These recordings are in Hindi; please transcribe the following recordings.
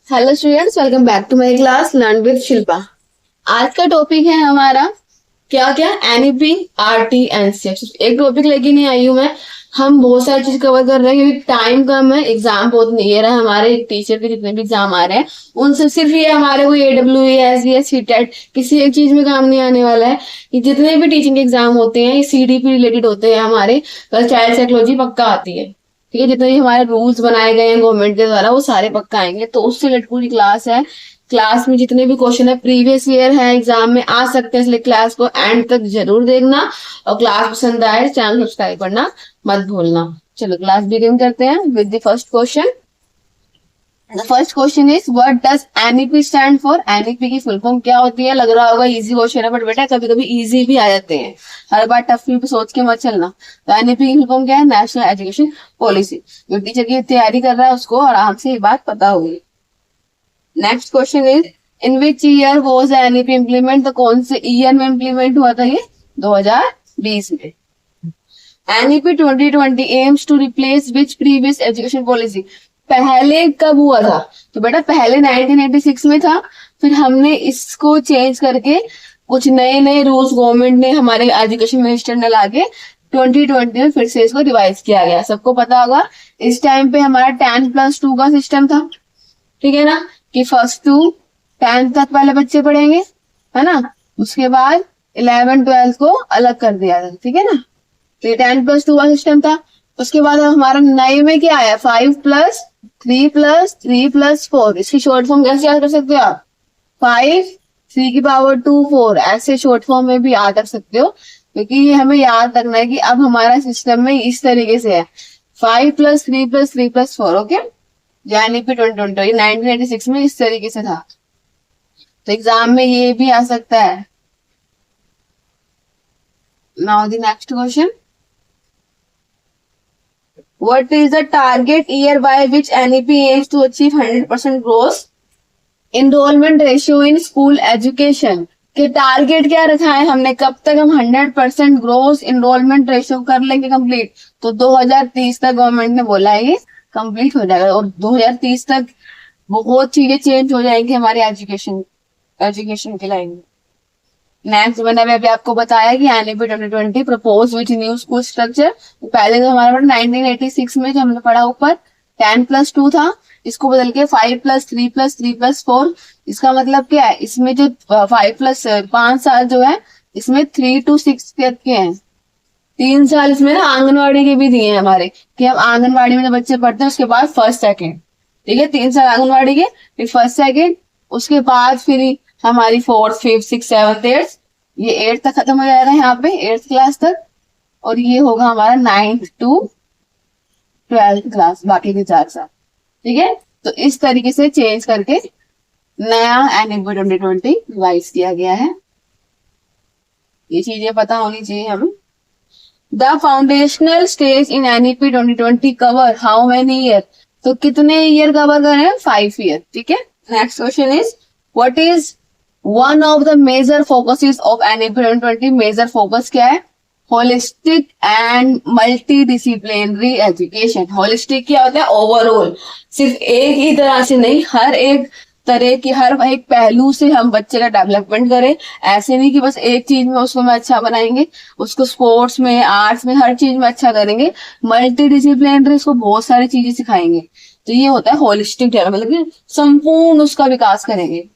Hello students, welcome back to my class learn with Shilpa. आज का टॉपिक है हमारा क्या क्या एनईपी आरटी एनसीएफ। एक टॉपिक लेके नहीं आई हूँ मैं, हम बहुत सारी चीज कवर कर रहे हैं क्योंकि टाइम कम है, एग्जाम बहुत नियर है। हमारे टीचर के जितने भी एग्जाम आ रहे हैं उनसे सिर्फ ये हमारे को AWE एसबीएस सीटेट किसी एक चीज में काम नहीं आने वाला है। ये जितने भी टीचिंग एग्जाम होते हैं ये सीडीपी रिलेटेड होते हैं हमारे, चाइल्ड साइकोलॉजी पक्का आती है। ठीक है, जितने भी हमारे रूल्स बनाए गए हैं गवर्नमेंट के द्वारा वो सारे पक्का आएंगे, तो उससे रिलेटेड पूरी क्लास है। क्लास में जितने भी क्वेश्चन है प्रीवियस ईयर है, एग्जाम में आ सकते हैं, इसलिए क्लास को एंड तक जरूर देखना। और क्लास पसंद आए चैनल सब्सक्राइब करना मत भूलना। चलो क्लास बिगिन करते हैं with the first question. The first question is what does NEP stand for. NEP की फुल फॉर्म क्या होती है? लग रहा होगा इजी क्वेश्चन है, बट बेटा कभी कभी इजी भी आ जाते हैं, हर बार टफ भी सोच के मत चलना। तो एनईपी की फुल फॉर्म क्या है? National education policy. जो टीचर की तैयारी कर रहा है उसको आराम से ये बात पता होगी। Next question is in which year was NEP implement. तो कौन से ईयर में इम्प्लीमेंट हुआ था? ये 2020 में। NEP 2020 aims to replace which previous education policy. पहले कब हुआ था? तो बेटा पहले 1986 में था, फिर हमने इसको चेंज करके कुछ नए नए रूल्स गवर्नमेंट ने हमारे एजुकेशन मिनिस्टर ने लाके 2020 में फिर से इसको रिवाइज किया गया। सबको पता होगा इस टाइम पे हमारा 10+2 का सिस्टम था, ठीक है ना, कि फर्स्ट टू 10th तक पहले बच्चे पढ़ेंगे, है ना, उसके बाद 11th-12th को अलग कर दिया था, ठीक है ना। तो ये 10+2 का सिस्टम था। उसके बाद अब हमारा नए में क्या आया? 5+3+3+4। इसकी शॉर्ट फॉर्म कैसे याद कर सकते हो आप? 5 3 की पावर 2 4, ऐसे शॉर्ट फॉर्म में भी याद रख सकते हो, क्योंकि ये हमें याद रखना है कि अब हमारा सिस्टम में इस तरीके से है 5+3+3+4। ओके, एनईपी 2020 1986 में इस तरीके से था, तो एग्जाम में ये भी आ सकता है। Now the next question, what is the target year by which NEP aims to achieve 100% gross enrollment ratio in school education। के टारगेट क्या रखा है हमने? कब तक हम 100% ग्रोस इनरोलमेंट रेशियो कर लेंगे कंप्लीट? तो 2030 तक गवर्नमेंट ने बोला है ये कंप्लीट हो जाएगा, और 2030 तक बहुत चीजें चेंज हो जाएंगी हमारी एजुकेशन की लाइन में। नेक्स्ट मैंने अभी आपको बताया कि NEP 2020 propose which new school structure. पहले तो हमारा 1986 में जो हमने पढ़ा ऊपर 10+2 था, इसको बदल के 5+3+3+4। इसका मतलब क्या है? इसमें जो 5 साल जो है इसमें 3 to 6 के हैं, 3 साल इसमें ना आंगनवाड़ी के भी दिए हैं हमारे, कि हम आंगनवाड़ी में जो बच्चे पढ़ते हैं उसके बाद फर्स्ट सेकेंड, ठीक है, 3 साल आंगनवाड़ी के, फिर फर्स्ट सेकेंड, उसके बाद फिर हमारी 4th 5th 6th 7th 8th, ये 8th तक खत्म हो जाएगा यहाँ पे 8th क्लास तक, और ये होगा हमारा 9th to 12th क्लास, बाकी के 4 साल, ठीक है। तो इस तरीके से चेंज करके नया एनईपी 2020 रिवाइज किया गया है। ये चीजें पता होनी चाहिए हमें। The foundational stage in NEP 2020 cover how many year. तो कितने ईयर कवर करें? 5 ईयर, ठीक है। Next question is what is one of the major focuses of NEP 2020। Major focus क्या है? Holistic and multidisciplinary education. Holistic क्या होता है? ओवरऑल, सिर्फ एक ही तरह से नहीं, हर एक तरह की, हर एक पहलू से हम बच्चे का डेवलपमेंट करें। ऐसे नहीं कि बस एक चीज में उसको मैं अच्छा बनाएंगे, उसको स्पोर्ट्स में, आर्ट्स में, हर चीज में अच्छा करेंगे। मल्टी डिसिप्लिनरी, उसको बहुत सारी चीजें सिखाएंगे। तो ये होता है होलिस्टिक डेवलपमेंट, मतलब संपूर्ण उसका विकास करेंगे।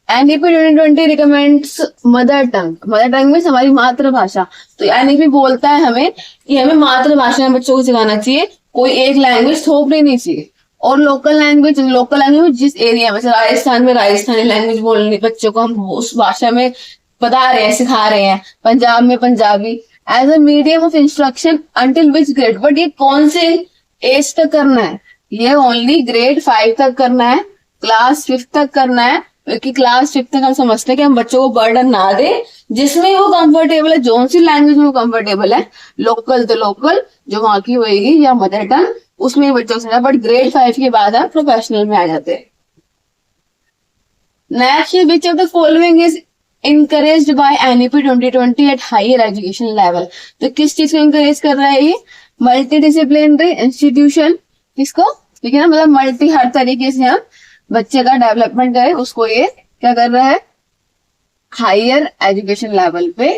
NEP 2020 recommends mother tongue. Mother tongue में हमारी मातृभाषा। तो एनईपी बोलता है हमें कि हमें मातृभाषा में बच्चों को सिखाना चाहिए, कोई एक लैंग्वेज थोपनी नहीं चाहिए। और लोकल लैंग्वेज जिस एरिया में, राजस्थान में राजस्थानी लैंग्वेज बोलने बच्चों को हम उस भाषा में बता रहे हैं, सिखा रहे हैं। पंजाब में Punjabi as a medium of instruction until which grade. But ये कौन से एज तक करना है? ये ओनली ग्रेड 5 तक करना है, क्लास 5th तक करना है, क्योंकि क्लास 5th तक हम समझते हैं कि हम बच्चों को बर्डन ना दे, जिसमें वो कंफर्टेबल है, जो सी लैंग्वेज में वो कंफर्टेबल है। लोकल तो लोकल जो वहां की होगी, या मदर टंग, उसमें बच्चों से, बट ग्रेड 5 के बाद आप प्रोफेशनल में आ जाते हैं। Next, which of the following is encouraged by NEP 2020 at higher education level। तो किस चीज को encourage कर रहा है ये? मल्टी डिसिप्लिनरी इंस्टीट्यूशन, किसको? ठीक है ना, मतलब मल्टी हर तरीके से हम बच्चे का डेवलपमेंट करें, उसको ये क्या कर रहा है, हायर एजुकेशन लेवल पे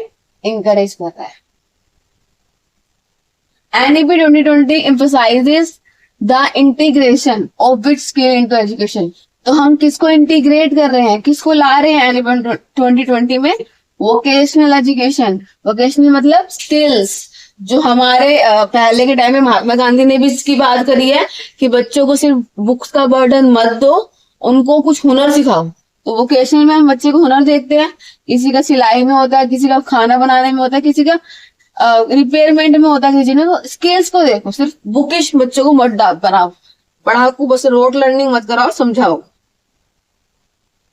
इंकरेज कर रहा है। NEP 2020 emphasizes the integration of which skill into education। तो हम किसको इंटीग्रेट कर रहे हैं, किसको ला रहे हैं NEP 2020 में, वोकेशनल एजुकेशन। वोकेशनल मतलब स्किल्स, जो हमारे पहले के टाइम में महात्मा गांधी ने भी इसकी बात करी है कि बच्चों को सिर्फ बुक्स का बर्डन मत दो, उनको कुछ हुनर सिखाओ। तो वोकेशनल में हम बच्चे को हुनर देखते हैं, किसी का सिलाई में होता है, किसी का खाना बनाने में होता है, किसी का रिपेयरमेंट में होता है, किसी ने। तो स्किल्स को देखो, सिर्फ बुकिश बच्चों को मत बनाओ, पढ़ाकू बस रोट लर्निंग मत कराओ, समझाओ।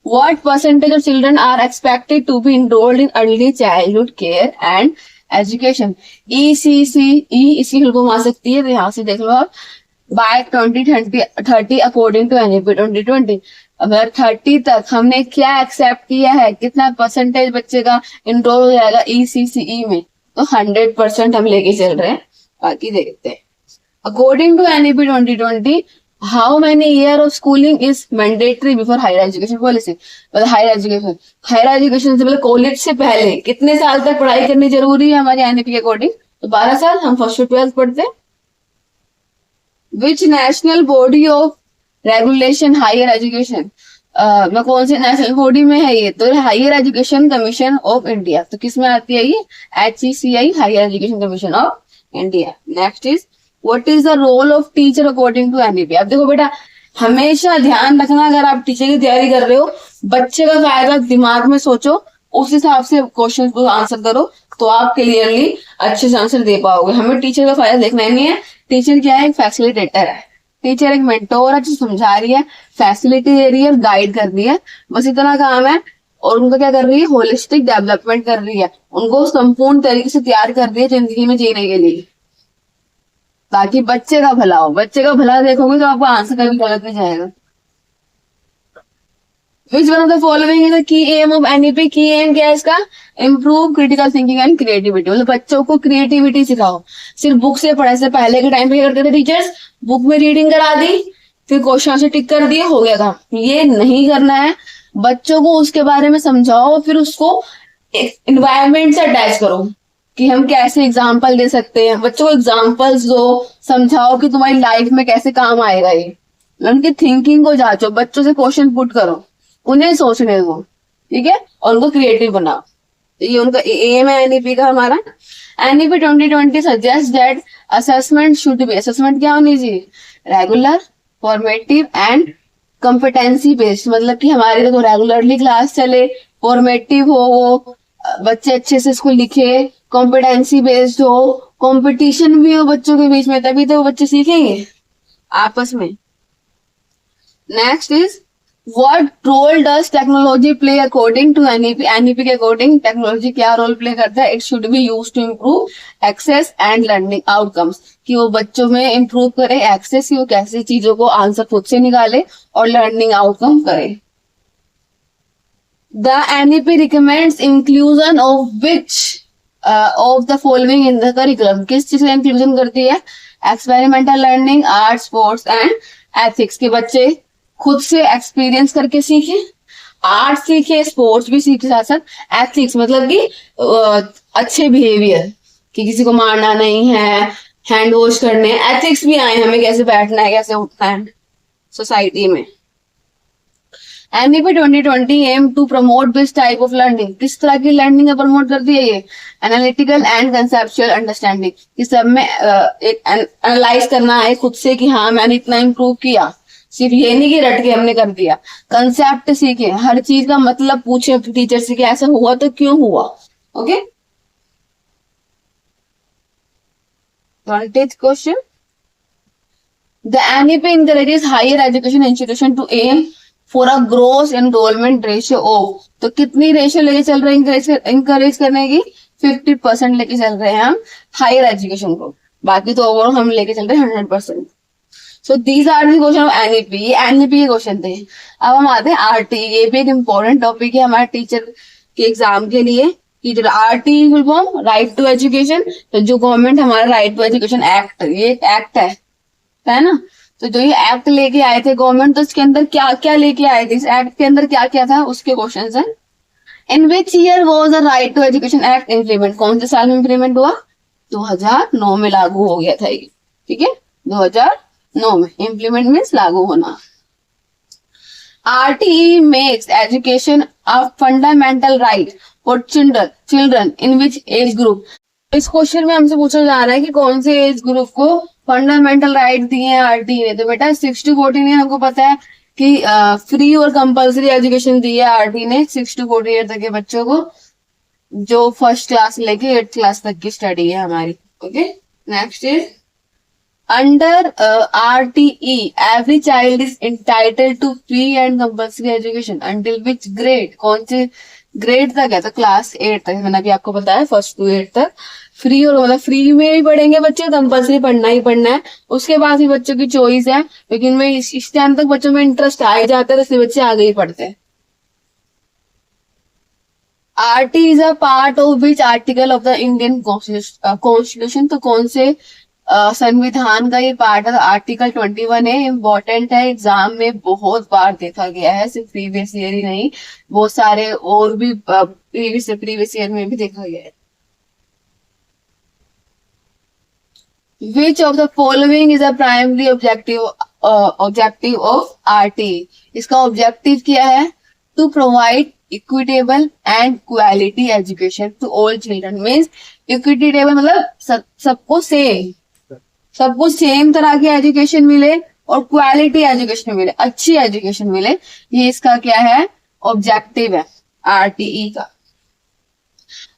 What percentage of children are expected to be enrolled in early childhood care and education? ECCE इसकी फुल आ सकती है, तो यहाँ से देख लो आप। By 2030 according to NEP 2020, अगर 30 तक हमने क्या एक्सेप्ट किया है, कितना परसेंटेज बच्चे का इनरोल हो जाएगा ECCE में, तो 100% हम लेके चल रहे हैं। बाकी देखते हैं। According to NEP 2020, how many year of schooling is mandatory before higher education policy. मतलब हायर एजुकेशन से पहले, कॉलेज से पहले कितने साल तक पढ़ाई करनी जरूरी है हमारे NEP के अकॉर्डिंग, तो 12 साल। हम फर्स्ट टू 12th पढ़ते हैं। Which national body of regulation higher education, मैं कौन से नेशनल बॉडी में है ये, तो higher education commission of India. तो किस में आती है ये, HECI, higher education commission of India. Next is what is the role of teacher according to NEP। अब देखो बेटा, हमेशा ध्यान रखना, अगर आप टीचर की तैयारी कर रहे हो, बच्चे का फायदा दिमाग में सोचो, उस हिसाब से क्वेश्चन को आंसर करो, तो आप क्लियरली अच्छे से आंसर दे पाओगे। हमें टीचर का फायदा देखना ही नहीं है। टीचर क्या है, एक फैसिलिटेटर है, टीचर एक मेंटोर है जो समझा रही है, फैसिलिटी दे रही है, गाइड कर रही है, बस इतना काम है। और उनका क्या कर रही है, होलिस्टिक डेवलपमेंट कर रही है, उनको संपूर्ण तरीके से तैयार कर रही है जिंदगी में जीने के लिए, ताकि बच्चे का भला हो। बच्चे का भला देखोगे तो आपको आंसर कभी गलत नहीं जाएगा। Which one of the following is the key aim of NEP। Key aim क्या है इसका, improve critical thinking and creativity. मतलब बच्चों को क्रिएटिविटी सिखाओ। सिर्फ बुक से पढ़ाई से, पहले के टाइम पे क्या करते थे टीचर्स, बुक में रीडिंग करा दी, फिर क्वेश्चन से टिक कर दिए, हो गया काम। ये नहीं करना है, बच्चों को उसके बारे में समझाओ, फिर उसको इन्वायरमेंट से अटैच करो कि हम कैसे एग्जाम्पल दे सकते हैं। बच्चों को एग्जाम्पल्स दो, समझाओ कि तुम्हारी लाइफ में कैसे काम आएगा ये। उनकी थिंकिंग को जांचो, बच्चों से क्वेश्चन पुट करो, उन्हें सोचने दो, ठीक है, और उनको क्रिएटिव बनाओ। ये उनका एम है NEP का हमारा। NEP 2020 suggest that assessment should be, assessment क्या होनी चाहिए, regular, formative and competency based. मतलब कि हमारे देखो रेगुलरली क्लास चले, फॉर्मेटिव हो, वो बच्चे अच्छे से इसको लिखे, कॉम्पिटेंसी बेस्ड हो, कंपटीशन भी हो बच्चों के बीच में, तभी तो बच्चे सीखेंगे आपस में। Next is what role does technology play according to NEP। NEP के अकॉर्डिंग टेक्नोलॉजी क्या रोल प्ले करता है, it should be used to improve access and learning outcomes. कि वो बच्चों में इम्प्रूव करे एक्सेस, कि वो कैसे चीजों को आंसर खुद से निकाले और लर्निंग आउटकम करे। The NEP recommends inclusion of which of the following in the curriculum. किस चीज का इंक्लूजन करती है, experimental learning, art, sports and ethics. के बच्चे खुद से एक्सपीरियंस करके सीखे, आर्ट सीखे, स्पोर्ट्स भी सीखे, साथ साथ एथिक्स मतलब कि अच्छे बिहेवियर, कि किसी को मारना नहीं है, हैंड वॉश करने, एथिक्स भी आए, हमें कैसे बैठना है, कैसे उठना है सोसाइटी में। NEP 2020 aim to promote this type of learning. किस तरह की लर्निंग प्रमोट करती है ये, एनालिटिकल एंड कंसेप्चुअल अंडरस्टैंडिंग। कि सब में एक एनालाइज करना है खुद से कि हाँ मैंने इतना इम्प्रूव किया, सिर्फ ये नहीं कि रट के हमने कर दिया। कंसेप्ट सीखे, हर चीज का मतलब पूछे टीचर से कि ऐसा हुआ तो क्यों हुआ। Okay, 20th question, the NEP encourages higher education institution to aim for a gross enrollment ratio of। तो कितनी रेशियो लेके चल रहे हैं इंकरेज करने की, 50% लेके चल रहे हैं हम हायर एजुकेशन को, बाकी तो ओवरऑल हम लेके चल रहे हैं 100%। So these are the question of NEP। ये NEP के क्वेश्चन थे। अब हम आते हैं RT। ये भी एक इम्पोर्टेंट टॉपिक है हमारे टीचर के एग्जाम के लिए। Teacher RT full form right to education. तो जो गवर्नमेंट हमारा राइट टू एजुकेशन एक्ट, ये एक एक्ट है ना, तो जो ये एक्ट लेके आए थे गवर्नमेंट, तो इसके अंदर क्या क्या लेके आए थे, इस एक्ट के अंदर क्या क्या था उसके क्वेश्चन है। In which year was the right to education act implement, कौन से साल में इम्प्लीमेंट हुआ, 2009 में लागू हो गया था ये, ठीक है, 2009 में इम्प्लीमेंट मीन्स लागू होना। RTE makes education a fundamental right for children in which age group। इस क्वेश्चन में हमसे पूछा जा रहा है कि कौन से एज ग्रुप को फंडामेंटल राइट दिए हैं RTE ने। तो बेटा 6 to 14 ईयर हमको पता है कि फ्री और कंपलसरी एजुकेशन दी है RTE ने 6 to 14 ईयर तक के बच्चों को, जो फर्स्ट क्लास लेके 8th क्लास तक की स्टडी है हमारी। Okay, next is under RTE every child is entitled to free and compulsory education until which grade, कौन से ग्रेड तक है, तो क्लास 8 तक, मैंने अभी आपको बताया 1st to 8th तक फ्री, और मतलब फ्री में भी पढ़ेंगे बच्चे, कंपलसरी पढ़ना ही पढ़ना है, उसके बाद ही बच्चों की चॉइस है, लेकिन में इस टाइम तक बच्चों में इंटरेस्ट आ ही जाता है, तो इसलिए बच्चे आगे ही पढ़ते हैं। RTE is a part of which article of the Indian Constitution, तो कौन से संविधान का ये पार्ट है, आर्टिकल 21 है, इम्पोर्टेंट है, एग्जाम में बहुत बार देखा गया है, सिर्फ प्रीवियस ईयर ही नहीं, बहुत सारे और भी प्रीवियस ईयर में भी देखा गया है। Which of the following is a primary objective of RTE, इसका ऑब्जेक्टिव क्या है, to provide equitable and quality education to all children, means equitable मतलब सबको सेम तरह की एजुकेशन मिले और क्वालिटी एजुकेशन मिले, अच्छी एजुकेशन मिले, ये इसका क्या है, ऑब्जेक्टिव है RTE का।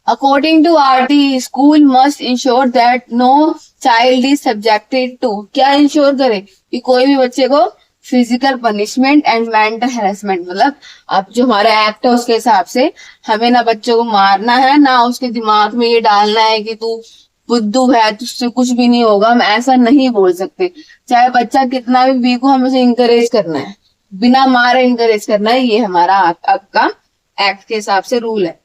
According to RTE school must ensure that no child is subjected to, क्या इंश्योर करे कि कोई भी बच्चे को physical punishment and mental harassment, मतलब अब जो हमारा एक्ट है उसके हिसाब से हमें ना बच्चों को मारना है, ना उसके दिमाग में ये डालना है कि तू बुद्धू है, तुझसे कुछ भी नहीं होगा, हम ऐसा नहीं बोल सकते। चाहे बच्चा कितना भी वीक हो, हमें उसे इंकरेज करना है, बिना मारे इंकरेज करना है, ये हमारा आपका एक्ट के हिसाब से रूल है।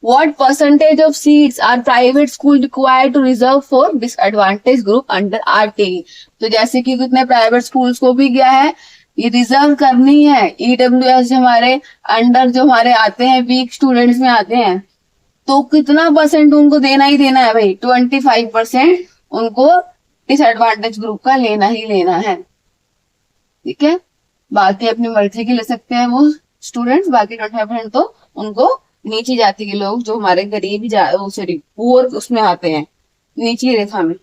What percentage of seats are private school required to reserve for disadvantaged group under RTE, तो जैसे कि कितने प्राइवेट स्कूल्स को भी गया है, ये रिजर्व करनी है। EWS जो हमारे अंडर जो हमारे आते हैं, वीक स्टूडेंट्स में आते हैं, तो कितना परसेंट उनको देना ही देना है भाई, 25% उनको डिसएडवांटेज ग्रुप का लेना ही लेना है, ठीक है। बाकी अपनी मर्जी की ले सकते हैं वो स्टूडेंट्स, बाकी 25% तो उनको नीची जाति के लोग जो हमारे गरीब सॉरी पुअर उसमें आते हैं, नीची रेखा में,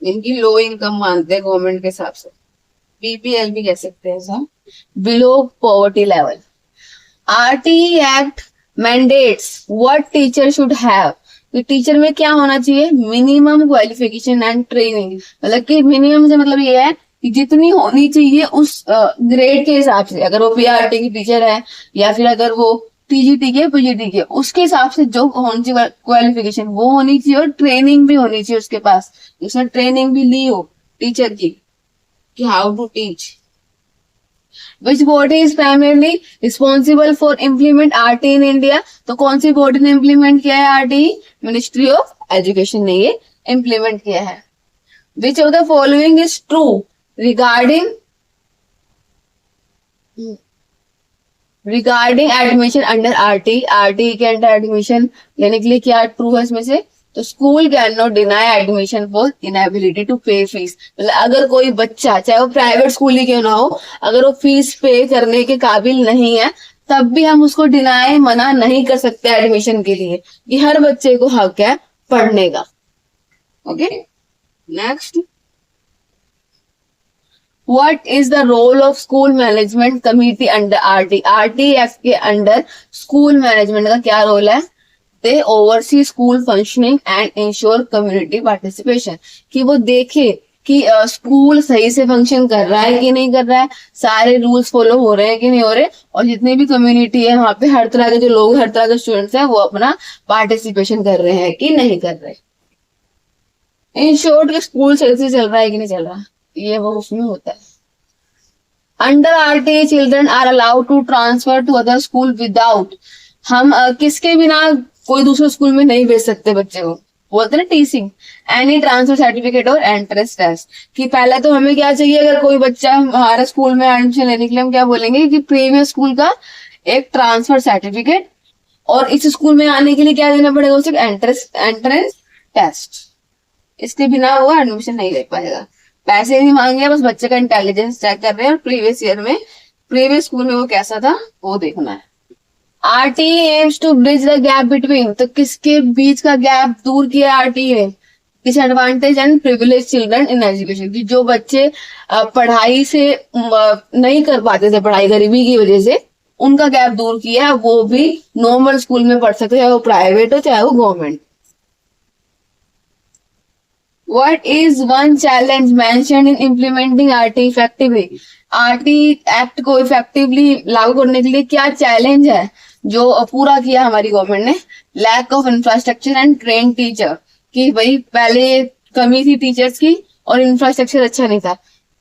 इनकी लो इनकम मानते हैं गवर्नमेंट के हिसाब से, BPL भी कह सकते हैं सब, below poverty level. RTE act mandates what teacher should have, तो टीचर में क्या होना चाहिए, मिनिमम क्वालिफिकेशन एंड ट्रेनिंग, मतलब कि मिनिमम से मतलब ये है कि जितनी होनी चाहिए उस ग्रेड के हिसाब से, अगर वो PRT की टीचर है या फिर अगर वो TGT के PGT के, उसके हिसाब से जो होनी चाहिए क्वालिफिकेशन वो होनी चाहिए, और ट्रेनिंग भी होनी चाहिए उसके पास, उसने ट्रेनिंग भी ली हो टीचर की कि how to teach. Which body is primarily responsible for implement RTE in India, तो कौन सी बॉडी ने इम्प्लीमेंट किया है RTE, मिनिस्ट्री ऑफ एजुकेशन ने ये इम्प्लीमेंट किया है। Which of the following is true regarding admission under RTE के अंडर एडमिशन लेने के लिए क्या ट्रू है इसमें से, तो school can not deny admission for inability to pay fees, मतलब अगर कोई बच्चा चाहे वो प्राइवेट स्कूल ही क्यों ना हो, अगर वो फीस पे करने के काबिल नहीं है, तब भी हम उसको डिनाई मना नहीं कर सकते एडमिशन के लिए, कि हर बच्चे को हक है पढ़ने का। Okay, next, What is the role of school management committee under RTE? RTE act के अंडर स्कूल मैनेजमेंट का क्या रोल है, they oversee school functioning and ensure community participation, कि वो देखे कि स्कूल सही से फंक्शन कर रहा है कि नहीं कर रहा है, सारे रूल्स फॉलो हो रहे हैं कि नहीं हो रहे, और जितनी भी कम्युनिटी है वहां पे हर तरह के जो लोग, हर तरह के स्टूडेंट्स हैं, वो अपना पार्टिसिपेशन कर रहे हैं कि नहीं कर रहे। इन शॉर्ट कि स्कूल सही से चल रहा है कि नहीं चल रहा, ये वो उसमें होता है। Under RTE children are allowed to transfer to other school without, हम किसके बिना कोई दूसरे स्कूल में नहीं भेज सकते बच्चे को, बोलते हैं टीचिंग, एनी ट्रांसफर सर्टिफिकेट और एंट्रेंस टेस्ट। कि पहले तो हमें क्या चाहिए, अगर कोई बच्चा हमारे स्कूल में एडमिशन लेने के लिए हम क्या बोलेंगे कि प्रीवियस स्कूल का एक ट्रांसफर सर्टिफिकेट, और इस स्कूल में आने के लिए क्या देना पड़ेगा उसे, एंट्रेंस टेस्ट। इसके बिना वो एडमिशन नहीं ले पाएगा। पैसे नहीं मांगे, बस बच्चे का इंटेलिजेंस चेक कर रहे हैं और प्रीवियस ईयर में प्रीवियस स्कूल में वो कैसा था वो देखना है। RTE aims to bridge the gap between, तो किसके बीच का गैप दूर किया आरटीई ने, disadvantage and privilege children in education, की जो बच्चे पढ़ाई से नहीं कर पाते थे, पढ़ाई गरीबी की वजह से, उनका गैप दूर किया, वो भी नॉर्मल स्कूल में पढ़ सकते, चाहे वो प्राइवेट हो चाहे वो government. What is one challenge mentioned in implementing RT effectively? RT act को इफेक्टिवली लागू करने के लिए क्या चैलेंज है जो पूरा किया हमारी गवर्नमेंट ने? Lack of infrastructure and train teacher, कि भाई पहले कमी थी टीचर्स की और इंफ्रास्ट्रक्चर अच्छा नहीं था,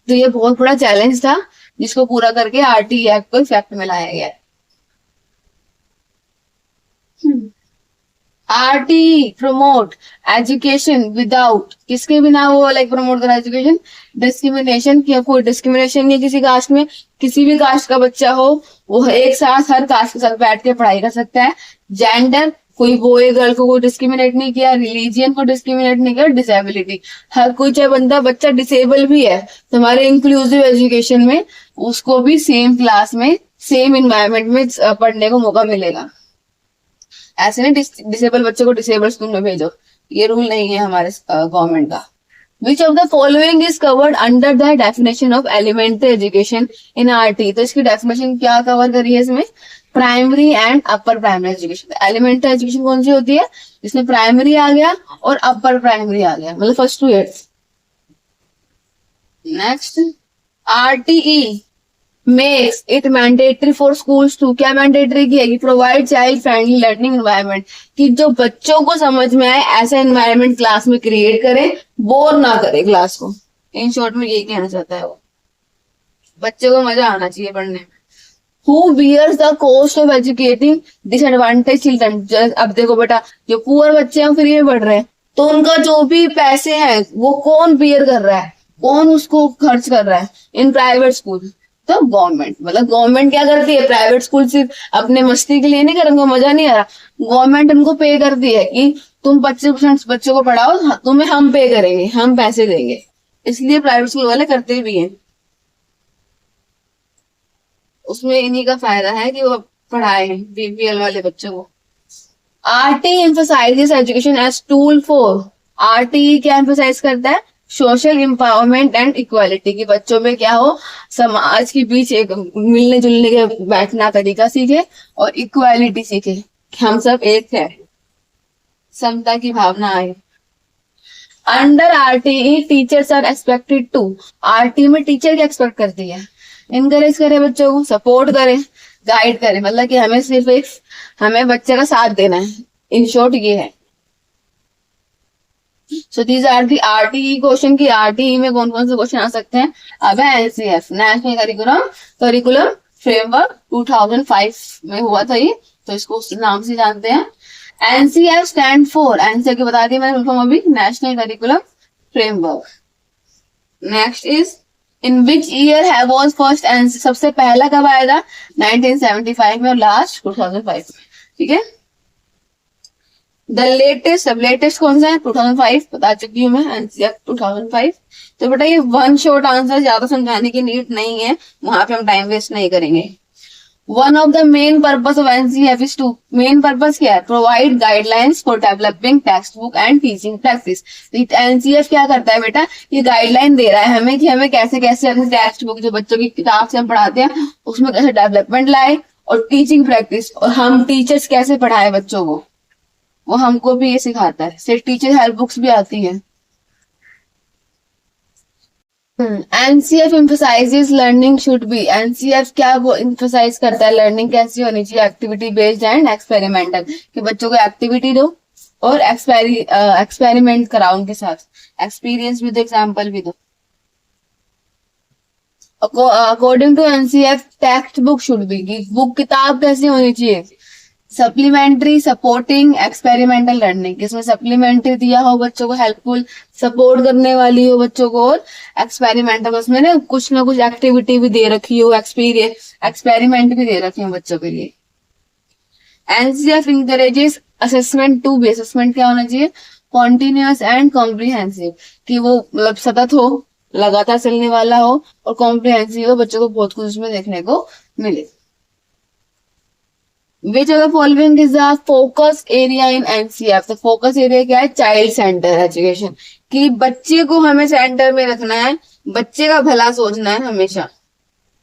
तो ये बहुत बड़ा चैलेंज था जिसको पूरा करके RT एक्ट को इफेक्ट में लाया गया। आरटी प्रमोट एजुकेशन विदाउट, किसके बिना वो लाइक प्रमोट करा एजुकेशन? डिस्क्रिमिनेशन, की कोई डिस्क्रिमिनेशन नहीं है किसी कास्ट में, किसी भी कास्ट का बच्चा हो वो एक साथ हर कास्ट के साथ बैठ के पढ़ाई कर सकता है। जेंडर, कोई बॉय गर्ल को कोई डिस्क्रिमिनेट नहीं किया, रिलीजियन को डिस्क्रिमिनेट नहीं किया, डिसेबिलिटी, हर कोई चाहे बंदा बच्चा डिसेबल भी है तो हमारे इंक्लूसिव एजुकेशन में उसको भी सेम क्लास में सेम इन्वायरमेंट में पढ़ने को मौका मिलेगा। ऐसे नहीं डिसेबल बच्चे को डिसेबल स्कूल में भेजो, ये रूल नहीं है हमारे गवर्नमेंट का। Which of the following is covered under the definition of elementary education in RT, तो इसकी डेफिनेशन क्या कवर करी है इसमें? Primary and upper primary education. Elementary education कौन सी होती है? जिसमें प्राइमरी आ गया और अपर प्राइमरी आ गया, मतलब first to eighth. Next, RTE makes it mandatory for schools to, क्या मैंडेटरी किया? Provide child friendly learning environment, कि जो बच्चों को समझ में आए ऐसा एनवायरनमेंट क्लास में क्रिएट करे, बोर ना करे क्लास को। इन शॉर्ट में यही कहना चाहता है वो, बच्चों को मजा आना चाहिए पढ़ने में। Who bears the cost of educating disadvantage children, अब देखो बेटा जो पुअर बच्चे हैं फ्री में पढ़ रहे हैं, तो उनका जो भी पैसे हैं वो कौन बियर कर रहा है, कौन उसको खर्च कर रहा है? इन प्राइवेट स्कूल, तो गवर्नमेंट। मतलब गवर्नमेंट क्या करती है, प्राइवेट स्कूल सिर्फ अपने मस्ती के लिए नहीं कर, उनको मजा नहीं आ रहा, गवर्नमेंट उनको पे करती है कि तुम 25% बच्चों को पढ़ाओ, तुम्हें हम पे करेंगे, हम पैसे देंगे, इसलिए प्राइवेट स्कूल वाले करते भी हैं। उसमें इन्हीं का फायदा है कि वो पढ़ाए बीपीएल वाले बच्चों को। RT emphasizes education as tool for, RT क्या एम्फसाइज करता है? सोशल एम्पावरमेंट एंड इक्वालिटी, की बच्चों में क्या हो, समाज के बीच एक मिलने जुलने के बैठना तरीका सीखे और इक्वालिटी सीखे, हम सब एक है, समता की भावना आए। Under RTE teachers are expected to, RT में टीचर क्या एक्सपेक्ट करती है? इनकरेज करे बच्चों को, सपोर्ट करे, गाइड करे, मतलब कि हमें सिर्फ एक हमें बच्चे का साथ देना है, इन शॉर्ट ये है। So these are the RTE question, की आरटीई में कौन कौन से क्वेश्चन आ सकते हैं? अब है एनसीएफ, नेशनल करिकुलम फ्रेमवर्क 2005 में हुआ था ये, तो इसको उस नाम से जानते हैं। एनसीएफ स्टैंड फॉर, एनसीएफ की बता दी मैंने अभी, national curriculum framework. Next is in which year है वॉज फर्स्ट एनसीएफ, सबसे पहला कब आया था? 1975 में और लास्ट 2005 में, ठीक है। द लेटेस्ट, अब लेटेस्ट कौन सा है? 2005 बता चुकी हूँ मैं, एनसीएफ 2005। तो बेटा ये वन शॉर्ट आंसर, ज्यादा समझाने की नीड नहीं है, वहां पे हम टाइम वेस्ट नहीं करेंगे। One of the main purpose of NCF is to, main purpose क्या है? Provide guidelines for developing textbook and teaching practice. NCF क्या करता है बेटा? ये गाइडलाइन दे रहा है हमें कि हमें कैसे कैसे अपनी टेक्स्ट बुक, जो बच्चों की किताब से हम पढ़ाते हैं, उसमें कैसे डेवलपमेंट लाए, और टीचिंग प्रैक्टिस, और हम टीचर्स कैसे पढ़ाए बच्चों को, वो हमको भी ये सिखाता है। सिर्फ टीचर हेल्प बुक्स भी आती हैं। NCF emphasises learning should be, NCF क्या वो एम्फसाइज करता है? लर्निंग कैसी होनी चाहिए? एक्टिविटी बेस्ड एंड एक्सपेरिमेंटल, कि बच्चों को एक्टिविटी दो और एक्सपेरिमेंट कराओ उनके साथ, एक्सपीरियंस भी दो, एग्जाम्पल भी दो। According to NCF textbook should be, book किताब कैसी होनी चाहिए? सप्लीमेंट्री सपोर्टिंग एक्सपेरिमेंटल लर्निंग, इसमें सप्लीमेंट्री दिया हो बच्चों को, हेल्पफुल सपोर्ट करने वाली हो बच्चों को, और एक्सपेरिमेंटल उसमें ना कुछ एक्टिविटी भी दे रखी हो, एक्सपेरिमेंट भी दे रखे हो बच्चों के लिए। NCF encourages assessment to be, assessment क्या होना चाहिए, कॉन्टिन्यूअस एंड कॉम्प्रिहेंसिव, कि वो मतलब सतत हो, लगातार चलने वाला हो, और कॉम्प्रिहेंसिव हो, बच्चों को बहुत कुछ उसमें देखने को मिले। विच of the following is the focus area in NCF, तो फोकस एरिया क्या है, चाइल्ड सेंटर एजुकेशन, कि बच्चे को हमें सेंटर में रखना है, बच्चे का भला सोचना है हमेशा,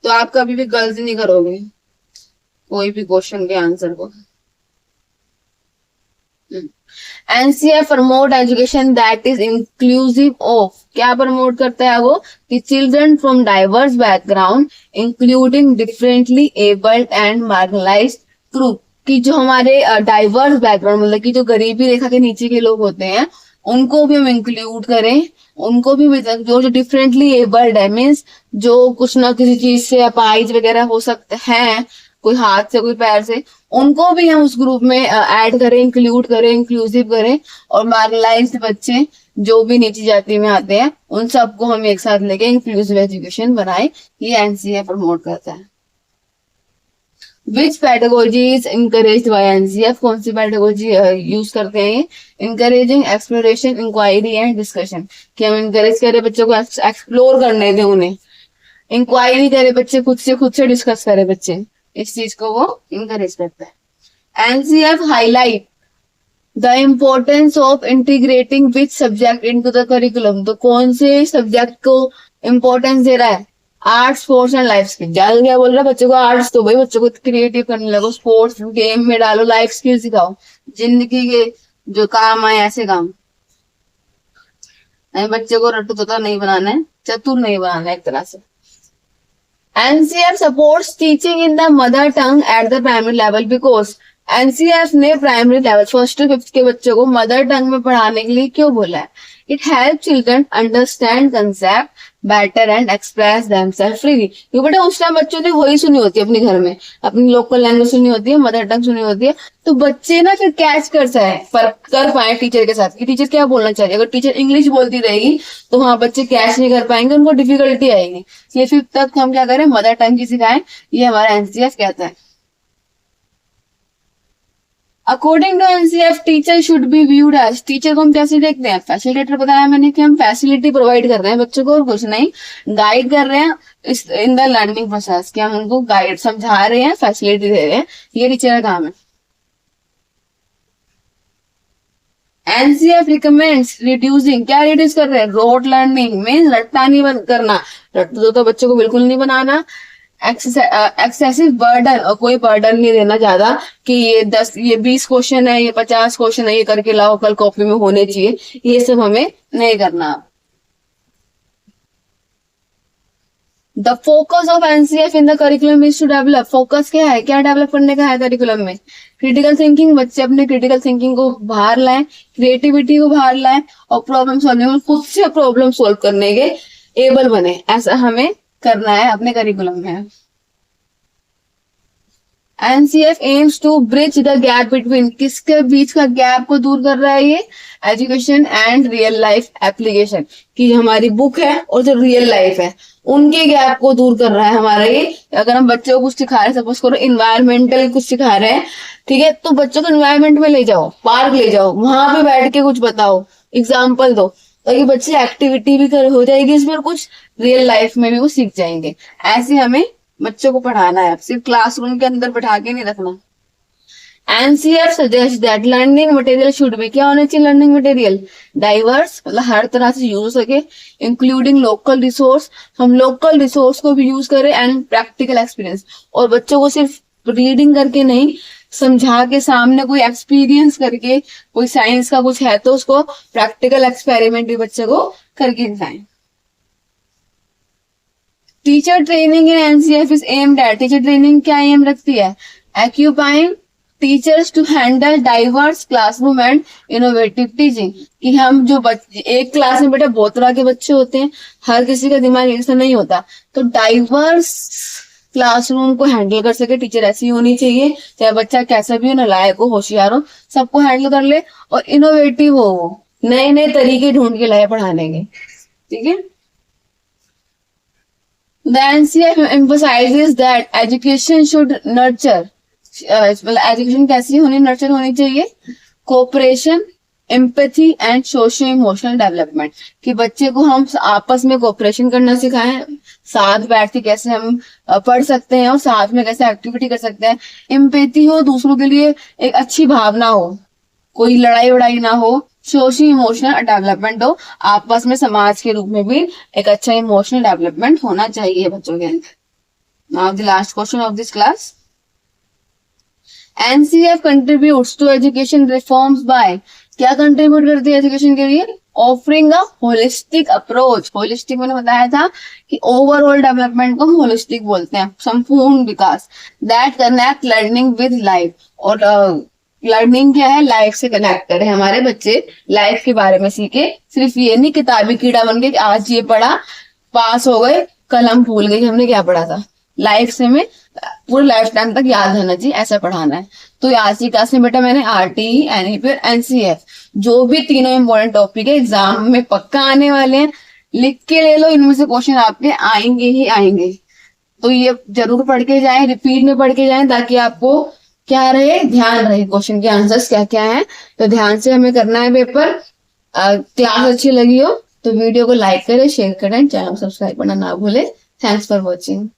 तो आप कभी भी गलती नहीं करोगे कोई भी क्वेश्चन के आंसर को। NCF promote education that is inclusive of, क्या प्रमोट करता है वो, कि children from diverse background including differently abled and marginalised group, कि जो हमारे डाइवर्स बैकग्राउंड मतलब कि जो गरीबी रेखा के नीचे के लोग होते हैं उनको भी हम इंक्लूड करें, उनको भी जो जो डिफरेंटली एबल्ड है, मीन्स जो कुछ ना किसी चीज से अपाहिज वगैरह हो सकते हैं, कोई हाथ से कोई पैर से, उनको भी हम उस ग्रुप में ऐड करें, इंक्लूड करें, इंक्लूसिव करें, और मार्जिनलाइज्ड बच्चे जो भी नीची जाति में आते हैं उन सबको हम एक साथ लेके इंक्लूसिव एजुकेशन बनाए, ये एनसीएफ प्रमोट करता है। Which pedagogy is encouraged by NCF, कौन सी पेडागोजी यूज करते हैं ये, encouraging exploration inquiry and discussion, कि हम इंकरेज करें बच्चों को एक्सप्लोर करने दें, उन्हें इंक्वायरी करे बच्चे, खुद से डिस्कस करे बच्चे, इस चीज को वो इंकरेज करता है। NCF highlight the importance of integrating which subject into the curriculum, तो कौन से सब्जेक्ट को इम्पोर्टेंस दे रहा है, arts sports and life skill, ज्यादा क्या बोल रहा है बच्चों को, आर्ट्स तो भाई बच्चों को क्रिएटिव करने लगो, स्पोर्ट्स गेम में डालो, लाइफ स्किल सिखाओ, जिंदगी के जो काम आए ऐसे काम, बच्चे को रट्टू तोता नहीं बनाना है, चतुर नहीं बनाना है एक तरह से। NCF supports teaching in the mother tongue at the primary level, because NCF ने primary level 1st to 5th के बच्चों को मदर टंग में पढ़ाने के लिए क्यों बोला है, it help children understand concept better and express themselves freely, क्योंकि बेटा उस टाइम बच्चों ने वही सुनी होती है अपने घर में, अपनी लोकल लैंग्वेज सुनी होती है, मदर टंग सुनी होती है, तो बच्चे ना फिर कैच कर पाए टीचर के साथ कि टीचर क्या बोलना चाहिए, अगर टीचर इंग्लिश बोलती रहेगी तो वहां बच्चे कैच नहीं कर पाएंगे, उनको डिफिकल्टी आएगी, ये 5th तक हम क्या करें, मदर टंग की सिखाएं, ये हमारा एनसीएफ कहता है। According to NCF teacher should be viewed as, teacher को हम कैसे देखते हैं, फैसिलिटेटर, बताया मैंने कि हम फैसिलिटी प्रोवाइड कर रहे हैं बच्चों को और कुछ नहीं, गाइड कर रहे हैं इस इन द लर्निंग प्रोसेस, कि हम उनको गाइड समझा रहे हैं, फैसिलिटी दे रहे हैं, ये टीचर का काम है। एनसीएफ रिकमेंड्स रिड्यूसिंग, क्या रिड्यूस कर रहे हैं, रोट लर्निंग में रट्टा नहीं करना, रट्टू तो बच्चों को बिल्कुल नहीं बनाना, एक्सेसिव बर्डन, और कोई बर्डन नहीं देना ज्यादा, कि ये 20 क्वेश्चन है, ये 50 क्वेश्चन है, ये करके लाओ, कल कॉपी में होने चाहिए, ये सब हमें नहीं करना। The focus of NCF in the curriculum is to develop, focus क्या है, क्या डेवलप करने का है करिकुलम में, क्रिटिकल थिंकिंग, बच्चे अपने क्रिटिकल थिंकिंग को बाहर लाएं, क्रिएटिविटी को बाहर लाएं, और प्रॉब्लम सॉल्विंग, खुद से प्रॉब्लम सोल्व करने के एबल बने, ऐसा हमें करना है अपने करिकुलम में। NCF aims to bridge the gap between, किसके बीच का गैप को दूर कर रहा है ये, education and real life application, कि हमारी बुक है और जो रियल लाइफ है उनके गैप को दूर कर रहा है हमारा ये। अगर हम बच्चों को कुछ सिखा रहे हैं, सपोज करो इन्वायरमेंटल कुछ सिखा रहे हैं, ठीक है, तो बच्चों को इन्वायरमेंट में ले जाओ, पार्क ले जाओ, वहां पे बैठ के कुछ बताओ, एग्जाम्पल दो, ताकि बच्चे एक्टिविटी भी हो जाएगी इसमें, कुछ रियल लाइफ में भी वो सीख जाएंगे। ऐसे हमें बच्चों को पढ़ाना है, सिर्फ क्लासरूम के अंदर बैठा के नहीं रखना। NCF suggest that learning material should be, क्या होना चाहिए लर्निंग मटेरियल, डाइवर्स, मतलब हर तरह से यूज हो सके, इंक्लूडिंग लोकल रिसोर्स, हम लोकल रिसोर्स को भी यूज करें, एंड प्रैक्टिकल एक्सपीरियंस, और बच्चों को सिर्फ रीडिंग करके नहीं, समझा के सामने कोई एक्सपीरियंस करके, कोई साइंस का कुछ है तो उसको प्रैक्टिकल एक्सपेरिमेंट भी बच्चे को करके दिखाएं। Teacher training in NCF is aimed at, teacher training क्या एम रखती है, equipping teachers to handle diverse classroom and innovative teaching, कि हम जो बच्चे एक क्लास में, बेटा बहुत तरह के बच्चे होते हैं, हर किसी का दिमाग ऐसा नहीं होता, तो डाइवर्स क्लासरूम को हैंडल कर सके। टीचर ऐसी होनी चाहिए, चाहे बच्चा कैसा भी हो, नालायक हो, होशियार हो, सबको हैंडल कर ले और इनोवेटिव हो, नए नए तरीके ढूंढ के लाए पढ़ाने के। ठीक है। The NCF emphasizes that education should nurture, education कैसी होनी, नर्चर होनी चाहिए, cooperation, empathy and socio emotional development, कि बच्चे को हम आपस में कोऑपरेशन करना सिखाएं, साथ बैठ के कैसे हम पढ़ सकते हैं और साथ में कैसे एक्टिविटी कर सकते हैं, एम्पैथी हो, दूसरों के लिए एक अच्छी भावना हो, कोई लड़ाई वड़ाई ना हो, सोशल इमोशनल डेवलपमेंट हो, आपस में समाज के रूप में भी एक अच्छा इमोशनल डेवलपमेंट होना चाहिए बच्चों के अंदर। Now the last question of this class, NCF contributes to education reforms by, क्या कंट्रीब्यूट करती है एजुकेशन के लिए, offering a holistic approach. Holistic मैंने बताया था कि ओवरऑल डेवलपमेंट को हम होलिस्टिक बोलते हैं, संपूर्ण विकास, that connect learning with life, और लर्निंग क्या है, लाइफ से कनेक्ट करे, हमारे बच्चे लाइफ के बारे में सीखे, सिर्फ ये नहीं किताबी कीड़ा बन के आज ये पढ़ा पास हो गए, कल हम भूल गए हमने क्या पढ़ा था, लाइफ से में पूरे लाइफ टाइम तक याद रहना चाहिए, ऐसा पढ़ाना है। तो आज की क्लास में बेटा मैंने आरटीई, एनईपी और एनसीएफ, जो भी तीनों इंपॉर्टेंट टॉपिक है एग्जाम में पक्का आने वाले हैं, लिख के ले लो, इनमें से क्वेश्चन आपके आएंगे ही आएंगे, तो ये जरूर पढ़ के जाएं, रिपीट में पढ़ के जाएं, ताकि आपको क्या रहे, ध्यान रहे क्वेश्चन के आंसर्स क्या क्या है। तो ध्यान से हमें करना है पेपर। क्लास अच्छी लगी हो तो वीडियो को लाइक करें, शेयर करें, चैनल सब्सक्राइब करना ना भूले। Thanks for watching.